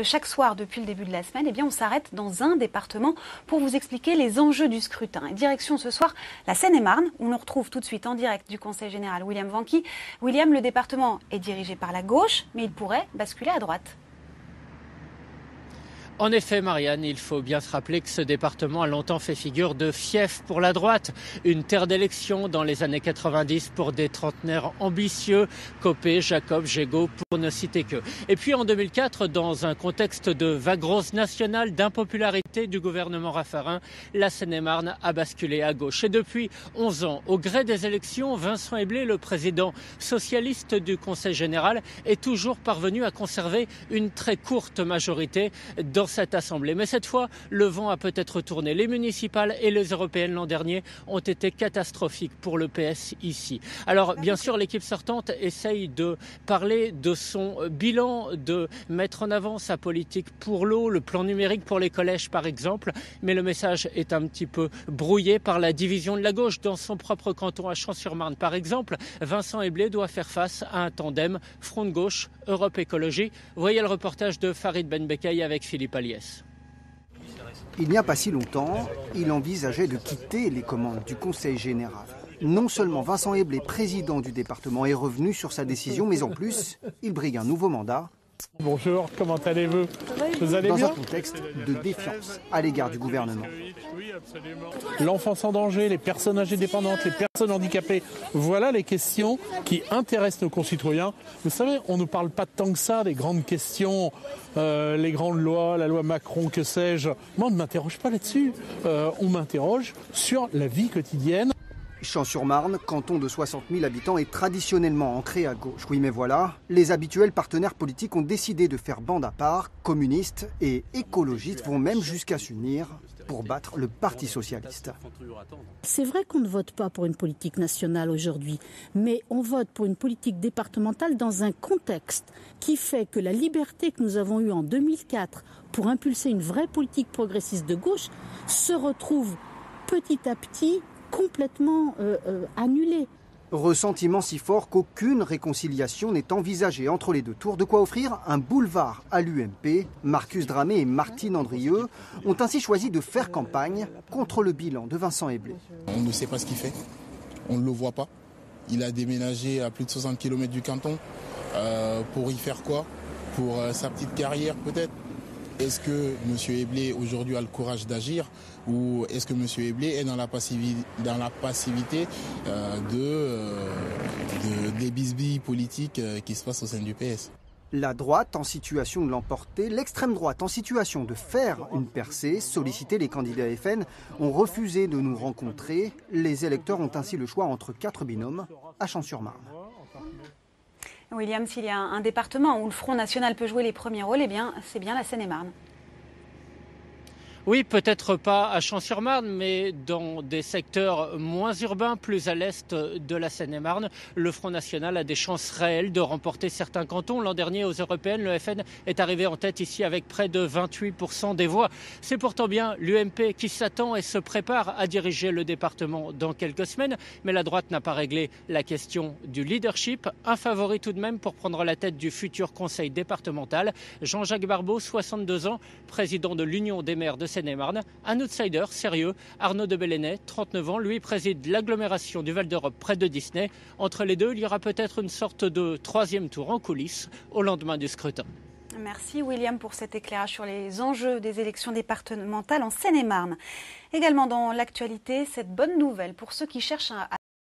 chaque soir depuis le début de la semaine, on s'arrête dans un département pour vous expliquer les enjeux du scrutin. Et direction ce soir la Seine-et-Marne, où l'on retrouve tout de suite en direct du Conseil général William Vanqui. William, le département est dirigé par la gauche, mais il pourrait basculer à droite. En effet, Marianne, il faut bien se rappeler que ce département a longtemps fait figure de fief pour la droite. Une terre d'élection dans les années 90 pour des trentenaires ambitieux, Copé, Jacob, Gégaud, pour ne citer que. Et puis en 2004, dans un contexte de vague rose nationale, d'impopularité du gouvernement Raffarin, la Seine-et-Marne a basculé à gauche. Et depuis 11 ans, au gré des élections, Vincent Eblé, le président socialiste du Conseil général, est toujours parvenu à conserver une très courte majorité dans cette assemblée. Mais cette fois, le vent a peut-être tourné. Les municipales et les européennes l'an dernier ont été catastrophiques pour le PS ici. Alors, bien sûr, l'équipe sortante essaye de parler de son bilan, de mettre en avant sa politique pour l'eau, le plan numérique pour les collèges, par exemple. Mais le message est un petit peu brouillé par la division de la gauche. Dans son propre canton à Champs-sur-Marne, par exemple, Vincent Eblé doit faire face à un tandem Front de gauche, Europe Écologie. Voyez le reportage de Farid Benbekay avec Philippe Aliès. Il n'y a pas si longtemps, il envisageait de quitter les commandes du Conseil général. Non seulement Vincent Eblé, président du département, est revenu sur sa décision, mais en plus, il brigue un nouveau mandat. Bonjour, comment allez-vous? Vous allez bien? Dans un contexte de défiance à l'égard du gouvernement. L'enfance en danger, les personnes âgées dépendantes, les personnes handicapées, voilà les questions qui intéressent nos concitoyens. Vous savez, on ne parle pas tant que ça des grandes questions, les grandes lois, la loi Macron, que sais-je. Moi, on ne m'interroge pas là-dessus. On m'interroge sur la vie quotidienne. Champs-sur-Marne, canton de 60 000 habitants, est traditionnellement ancré à gauche. Oui, mais voilà, les habituels partenaires politiques ont décidé de faire bande à part. Communistes et écologistes vont même jusqu'à s'unir pour battre le Parti socialiste. C'est vrai qu'on ne vote pas pour une politique nationale aujourd'hui, mais on vote pour une politique départementale dans un contexte qui fait que la liberté que nous avons eue en 2004 pour impulser une vraie politique progressiste de gauche se retrouve petit à petit complètement annulé. Ressentiment si fort qu'aucune réconciliation n'est envisagée entre les deux tours. De quoi offrir un boulevard à l'UMP. Marcus Dramé et Martine Andrieux ont ainsi choisi de faire campagne contre le bilan de Vincent Eblé. On ne sait pas ce qu'il fait, on ne le voit pas. Il a déménagé à plus de 60 km du canton. Pour y faire quoi? Pour sa petite carrière peut-être? Est-ce que M. Eblé aujourd'hui a le courage d'agir ou est-ce que M. Eblé est dans la passivité des bisbilles politiques qui se passent au sein du PS? La droite en situation de l'emporter, l'extrême droite en situation de faire une percée, solliciter les candidats FN ont refusé de nous rencontrer. Les électeurs ont ainsi le choix entre 4 binômes à Champs-sur-Marne. William, s'il y a un département où le Front National peut jouer les premiers rôles, c'est bien la Seine-et-Marne. Oui, peut-être pas à Champs-sur-Marne, mais dans des secteurs moins urbains, plus à l'est de la Seine-et-Marne, le Front National a des chances réelles de remporter certains cantons. L'an dernier, aux européennes, le FN est arrivé en tête ici avec près de 28% des voix. C'est pourtant bien l'UMP qui s'attend et se prépare à diriger le département dans quelques semaines. Mais la droite n'a pas réglé la question du leadership. Un favori tout de même pour prendre la tête du futur conseil départemental. Jean-Jacques Barbeau, 62 ans, président de l'Union des maires de Seine-et-Marne, un outsider sérieux, Arnaud de Belenet, 39 ans, lui préside l'agglomération du Val d'Europe près de Disney. Entre les deux, il y aura peut-être une sorte de troisième tour en coulisses au lendemain du scrutin. Merci William pour cet éclairage sur les enjeux des élections départementales en Seine-et-Marne. Également dans l'actualité, cette bonne nouvelle pour ceux qui cherchent à